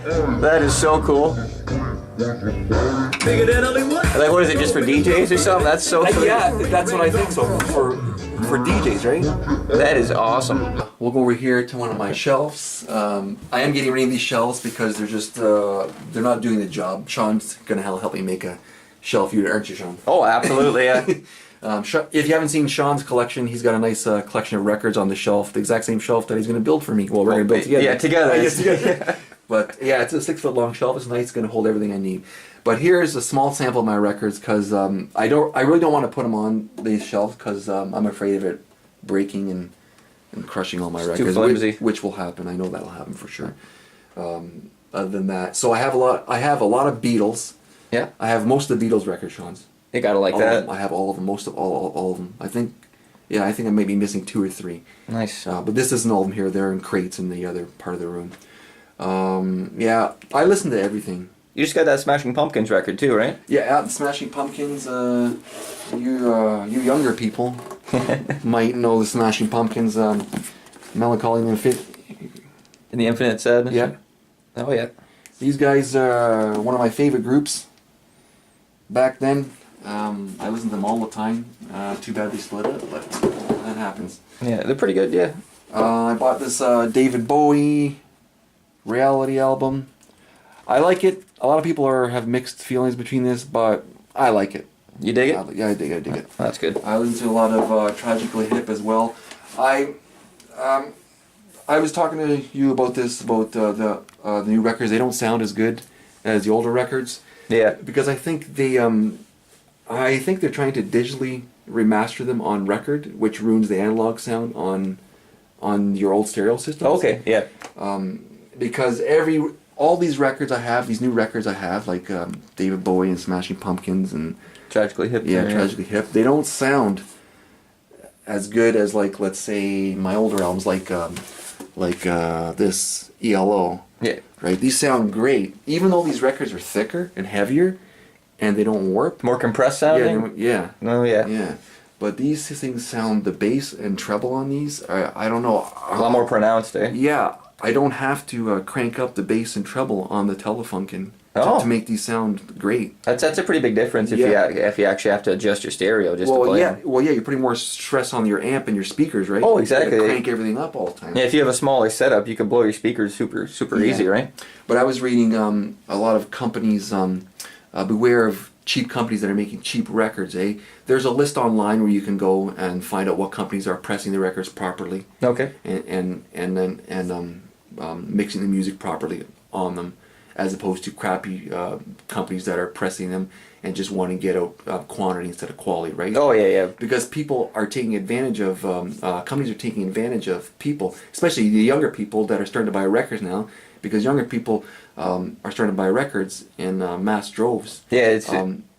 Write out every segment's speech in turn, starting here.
That is so cool. Bigger than Hollywood. Like, what is it, just for DJs or something? That's so cool. Yeah, that's what I think. So for DJs, right? That is awesome. We'll go over here to one of my shelves. I am getting rid of these shelves because they're just they're not doing the job. Sean's gonna help me make a shelf unit, aren't you, Sean? Oh, absolutely, yeah. If you haven't seen Sean's collection, he's got a nice collection of records on the shelf, the exact same shelf that he's going to build for me. Well, we're going to build together. Yeah, together. I guess together. But yeah, it's a 6-foot long shelf. It's nice. It's going to hold everything I need. But here's a small sample of my records because I really don't want to put them on these shelves because I'm afraid of it breaking and crushing all my records. Too flimsy. Which will happen. I know that'll happen for sure. Other than that, so I have a lot of Beatles. Yeah. I have most of the Beatles records, Sean's. You gotta like that. I have all of them, most of all of them. I think I may be missing 2 or 3. Nice. But this isn't all of them here. They're in crates in the other part of the room. Yeah, I listen to everything. You just got that Smashing Pumpkins record too, right? Yeah, Smashing Pumpkins. You younger people might know the Smashing Pumpkins. Melancholy in In the Infinite Sadness. Yeah. Oh yeah. These guys are one of my favorite groups. Back then. I listened to them all the time. Too bad they split up, but that happens. Yeah, they're pretty good, yeah. I bought this David Bowie reality album. I like it. A lot of people have mixed feelings between this, but I like it. You dig it? Yeah, I dig it. That's good. I listen to a lot of Tragically Hip as well. I was talking to you about this, about the new records. They don't sound as good as the older records. Yeah. Because I think they're trying to digitally remaster them on record, which ruins the analog sound on your old stereo systems. Okay, yeah. Because all these records I have, these new records I have, like David Bowie and Smashing Pumpkins and Tragically Hip. yeah, Tragically Hip, they don't sound as good as, like, let's say my older albums, like this E.L.O. Yeah. Right, these sound great, even though these records are thicker and heavier, and they don't warp. More compressed sounding? Yeah. Oh, yeah. Yeah. But these things sound, the bass and treble on these, I don't know. A lot more pronounced, eh? Yeah, I don't have to crank up the bass and treble on the Telefunken Oh. to make these sound great. That's a pretty big difference if Yeah. you actually have to adjust your stereo just to play them. Well, yeah, you're putting more stress on your amp and your speakers, right? Oh, exactly. You gotta crank everything up all the time. Yeah, if you have a smaller setup, you can blow your speakers super Yeah. easy, right? But I was reading a lot of companies, beware of cheap companies that are making cheap records, eh? There's a list online where you can go and find out what companies are pressing the records properly. Okay. And then mixing the music properly on them, as opposed to crappy companies that are pressing them and just want to get out quantity instead of quality, right? Oh, yeah. Because people are taking advantage of, companies are taking advantage of people, especially the younger people that are starting to buy records now, because younger people are starting to buy records in mass droves. Yeah, it's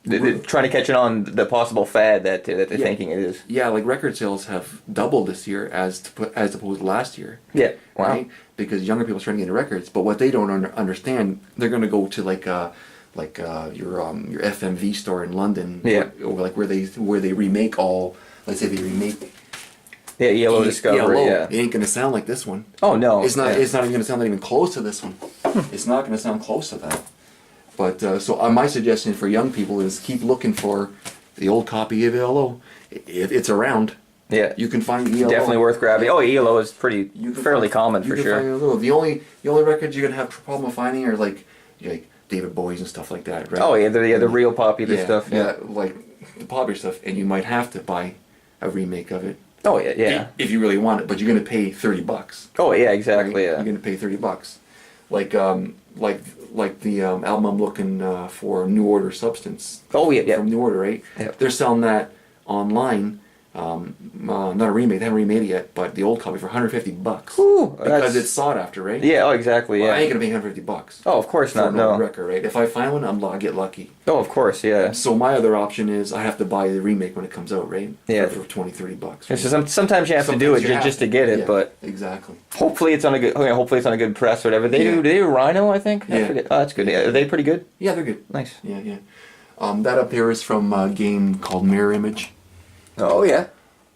they're trying to catch it on the possible fad that they're thinking it is. Yeah, like record sales have doubled this year as opposed to last year. Yeah, wow. Right? Because younger people are starting to get into records, but what they don't understand, they're going to go to your FMV store in London, yeah, or like where they remake all. Let's say they remake. Yeah, E.L.O. Discovery. E.L.O. Yeah, It ain't going to sound like this one. Oh no, It's not. Yeah. It's not even going to sound even close to this one. It's not going to sound close to that. But so my suggestion for young people is keep looking for the old copy of E.L.O. It's around. Yeah, You can find E.L.O. definitely worth grabbing. Oh, E.L.O. is fairly common for sure. Find E.L.O. The only records you're gonna have problem finding are like David Bowie's and stuff like that, right? Oh yeah, the real popular stuff. Yeah, like the popular stuff, and you might have to buy a remake of it. Oh yeah. If you really want it, but you're gonna pay $30. Oh yeah, exactly. Right? Yeah. You're gonna pay $30. Like the album I'm looking for, New Order Substance. Oh yeah. From New Order, right? Yeah. They're selling that online. Not a remake. They haven't remade it yet, but the old copy for $150. Ooh, because it's sought after, right? Yeah. Oh, exactly. Well, Yeah. I ain't gonna pay $150. Oh, of course for not. an No. old record, right? If I find one, I get lucky. Oh, of course. Yeah. So my other option is I have to buy the remake when it comes out, right? Yeah. For $20-$30. Right? Yeah, so sometimes you have to do it just to get it, yeah, but exactly. hopefully it's on a good. Hopefully it's on a good press or whatever. They do Rhino, I think. I forget. Oh, that's good. Yeah, are they pretty good? Yeah, they're good. Nice. Yeah. That up there is from a game called Mirror Image. Oh yeah.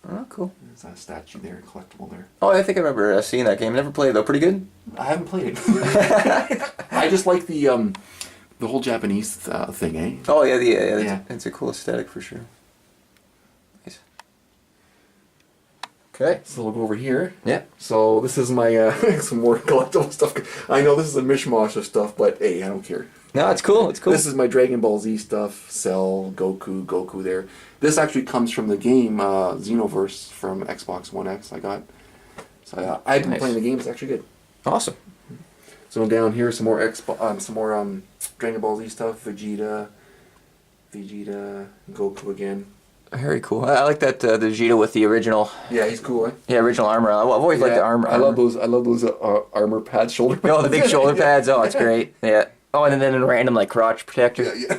Oh, cool. There's that statue there, collectible there. Oh, I think I remember seeing that game. Never played though. Pretty good. I haven't played it. I just like the whole Japanese thing, eh? Oh yeah, yeah. Yeah. It's a cool aesthetic for sure. Nice. Okay. So we'll go over here. Yeah. So this is my some more collectible stuff. I know this is a mishmash of stuff, but hey, I don't care. No, it's cool. It's cool. This is my Dragon Ball Z stuff. Cell, Goku there. This actually comes from the game Xenoverse from Xbox One X I got. So I've been playing the game. It's actually good. Awesome. So down here, some more Dragon Ball Z stuff. Vegeta, Goku again. Very cool. I like that the Vegeta with the original. Yeah, he's cool, eh? Yeah, original armor. I've always liked the armor. I love those armor pads, shoulder pads. Oh, the big shoulder pads. Oh, it's great. Yeah. Oh, and then a random like crotch protector. Yeah.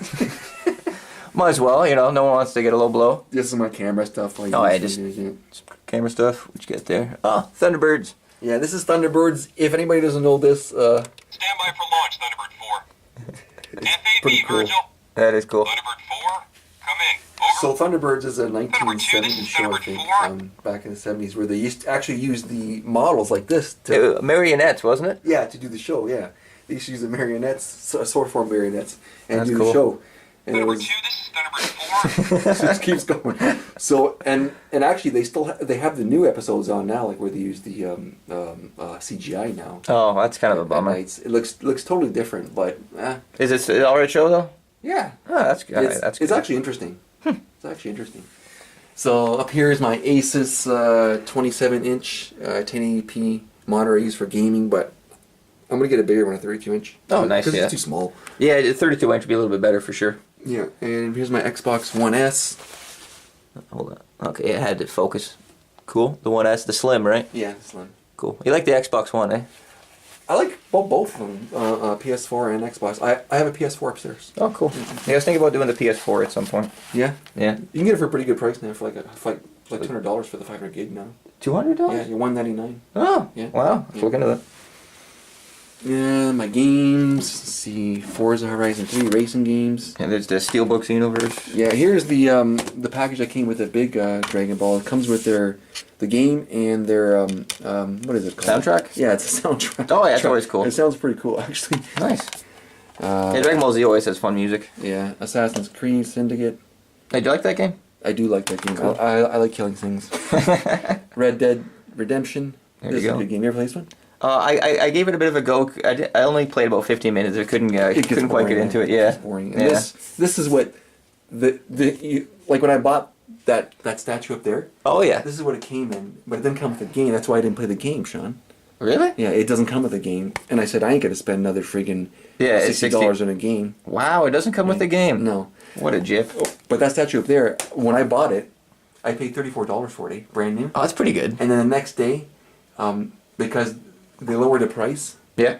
Might as well, you know. No one wants to get a low blow. This is my camera stuff. Like Some camera stuff. What you get there? Oh, Thunderbirds. Yeah, this is Thunderbirds. If anybody doesn't know this, Stand by for launch, Thunderbird 4. Pretty FAB, cool. Virgil. That is cool. Thunderbird 4, come in. Over. So Thunderbirds is a 1970s this is show, I Thunderbird think, back in the 70s, where they used to actually use the models like this to Marionettes, wasn't it? to do the show. Yeah, they used to use the marionettes, sort of form marionettes, and That's do cool. the show. And it Thunderbird was 2, this is Thunderbird 4. it just keeps going. So and actually they still they have the new episodes on now, like where they use the CGI now. Oh, that's kind of a At bummer. nights. It looks totally different, but Is this an alright show though? yeah. Oh, that's good. It's, That's it's good. actually interesting. It's actually interesting. So up here is my Asus 27-inch 1080p monitor I use for gaming, but I'm gonna get a bigger one, a 32-inch. Oh, nice, Because yeah. it's too small. Yeah, 32-inch would be a little bit better for sure. Yeah, and here's my Xbox One S. Hold on. Okay, it had to focus. Cool. The 1S, the Slim, right? Yeah, this one. Cool. You like the Xbox One, eh? I like both of them, PS4 and Xbox. I have a PS4 upstairs. Oh, cool. Yeah, I was thinking about doing the PS4 at some point. Yeah, Yeah. you can get it for a pretty good price now, for like $200 for the 500 gig now. $200? Yeah, you're $199. Oh, Yeah. wow. Let's look into that. Yeah, my games. Let's see, Forza Horizon 3 racing games. And there's the Steelbooks universe. Yeah, here's the package that came with the big Dragon Ball. It comes with the game and their what is it called? Soundtrack? Yeah, it's a soundtrack. Oh, yeah, it's always cool. It sounds pretty cool, actually. Nice. Yeah, Dragon Ball Z always has fun music. Yeah, Assassin's Creed Syndicate. Hey, do you like that game? I do like that game. Cool. I like killing things. Red Dead Redemption. There This you is go. a good game. You ever play this one? I gave it a bit of a go. I only played about 15 minutes. I couldn't It couldn't quite get into it. Yeah. It's boring. And Yeah. this is what like when I bought that statue up there. Oh yeah. This is what it came in, but it didn't come with the game. That's why I didn't play the game, Sean. Really? Yeah, it doesn't come with a game. And I said I ain't gonna spend another friggin' Yeah, it's $60 on a game. Wow, it doesn't come with the game. No. What a jip. But that statue up there, when I bought it, I paid $34 for it, brand new. Oh, that's pretty good. And then the next day, because they lowered the price Yeah.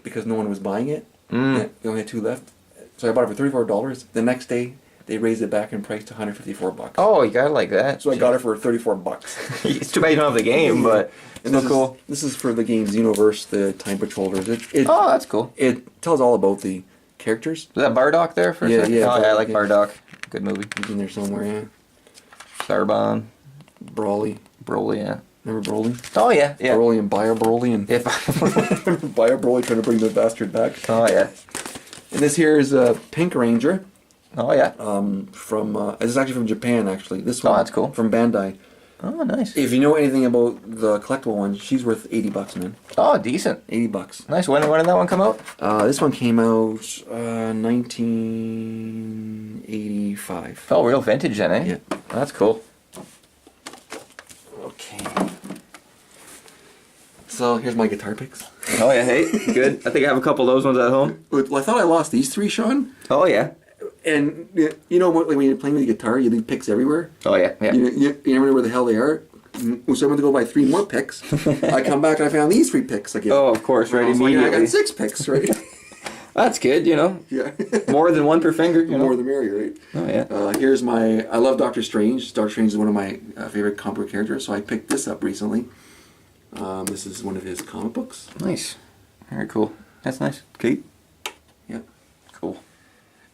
because no one was buying it. Mm. Yeah, they only had 2 left. So I bought it for $34. The next day, they raised it back in price to $154. Oh, you got it like that. So I got it for $34. It's too bad you don't have the game, but it's And still cool. This is for the game Xenoverse, the Time Patrollers. Oh, that's cool. It tells all about the characters. Is that Bardock there for a Yeah, second? yeah, Oh, yeah, I like yeah. Bardock. Good movie. He's in there somewhere, yeah. Sarbon. Broly. Broly, yeah. Remember Broly? Oh, yeah, yeah. Broly and Bio Broly and If Bio Broly trying to bring the bastard back. Oh, yeah. And this here is a Pink Ranger. Oh, yeah. From this is actually from Japan. Actually, this one. Oh, that's cool. From Bandai. Oh, nice. If you know anything about the collectible one, she's worth $80, man. Oh, decent. $80. Nice. When did that one come out? This one came out 1985. Oh, real vintage then, eh? Yeah. That's cool. Okay. So here's my guitar picks. Oh, yeah. Hey, good. I think I have a couple of those ones at home. Well, I thought I lost these 3, Sean. Oh, yeah. And you know what? When you're playing with the guitar, you leave picks everywhere. Oh, yeah. Yeah. You never know where the hell they are. So I went to go buy 3 more picks. I come back and I found these 3 picks again. Oh, of course, right, So I immediately. got 6 picks, right? That's good, you know. Yeah. More than one per finger, you The know. more the merrier, right? Oh, yeah. Here's my. I love Doctor Strange. Doctor Strange is one of my favorite comic book characters, so I picked this up recently. This is one of his comic books. Nice. Very cool. That's nice. Okay. Yep. Cool.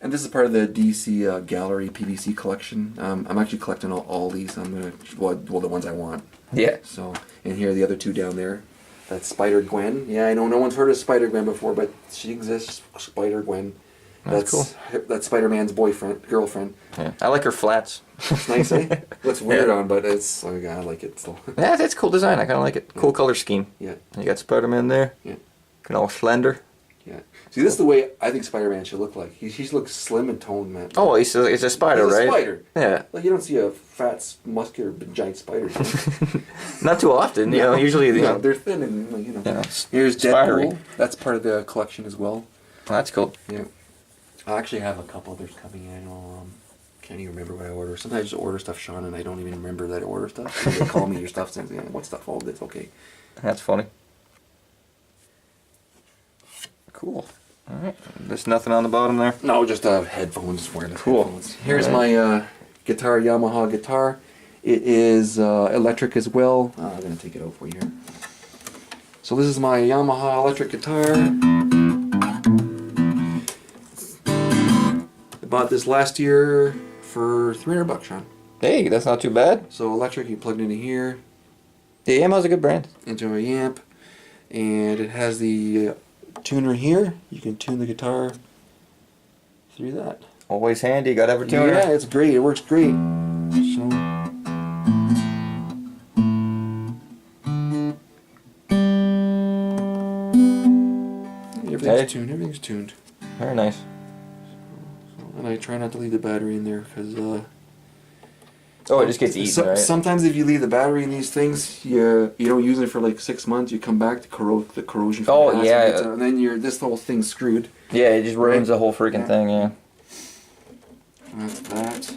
And this is part of the DC Gallery PVC collection. I'm actually collecting all these. I'm gonna the ones I want. Yeah. So, and here are the other 2 down there. That's Spider Gwen. Yeah, I know no one's heard of Spider Gwen before, but she exists. Spider Gwen. That's cool. That's Spider-Man's girlfriend. Yeah. I like her flats. It's nice, eh? Looks weird on, but it's I like it still. Yeah, that's cool design. I kind of like it. Cool color scheme. Yeah. You got Spider-Man there. Yeah. Kind of all slender. Yeah. See, this is the way I think Spider-Man should look like. He looks slim and toned, man. Oh, he's a spider, He's a right? spider. Yeah. Like you don't see a fat, muscular, giant spider. Not too often, you know. Usually, you know. they're thin and like, you know. Yeah, Here's spidery. Deadpool. That's part of the collection as well. Oh, that's cool. Yeah. I actually have a couple others coming in. Can't even remember what I order. Sometimes I just order stuff, Sean, and I don't even remember that I order stuff. They call me your stuff, saying, "What stuff? Oh, that's okay." That's funny. Cool. All right. There's nothing on the bottom there. No, just headphones. Wireless Cool. headphones. Here's my guitar, Yamaha guitar. It is electric as well. I'm gonna take it out for you here. So this is my Yamaha electric guitar. I bought this last year for $300, Sean. Hey, that's not too bad. So electric, you plug it into here, Yeah, Yamaha's a good brand. into a amp, and it has the tuner here. You can tune the guitar through that. Always handy. Got every tuner. Yeah, it's great. It works great. So. Everything's tuned. Everything's tuned. Very nice. And I try not to leave the battery in there because. Oh, it just gets eaten, right? Sometimes if you leave the battery in these things, you don't use it for like 6 months. You come back to the corrosion. From Oh, the acid yeah. gets out, and then this whole thing's screwed. Yeah, it just ruins Right. the whole freaking thing. Yeah. That's that.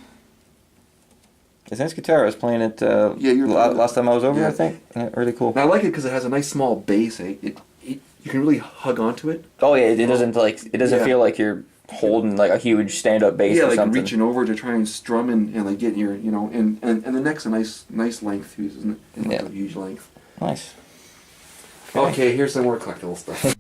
It's nice guitar. I was playing it Yeah, you were playing it. last time I was over. Yeah. I think. Yeah, really cool. And I like it because it has a nice small bass. You can really hug onto it. Oh yeah, it doesn't Yeah. feel like you're holding like a huge stand-up bass Yeah, or like something. reaching over to try and strum and like get your and the neck's a nice length too, isn't it? And like Yeah. a huge length. Nice. Okay, here's some more collectible stuff.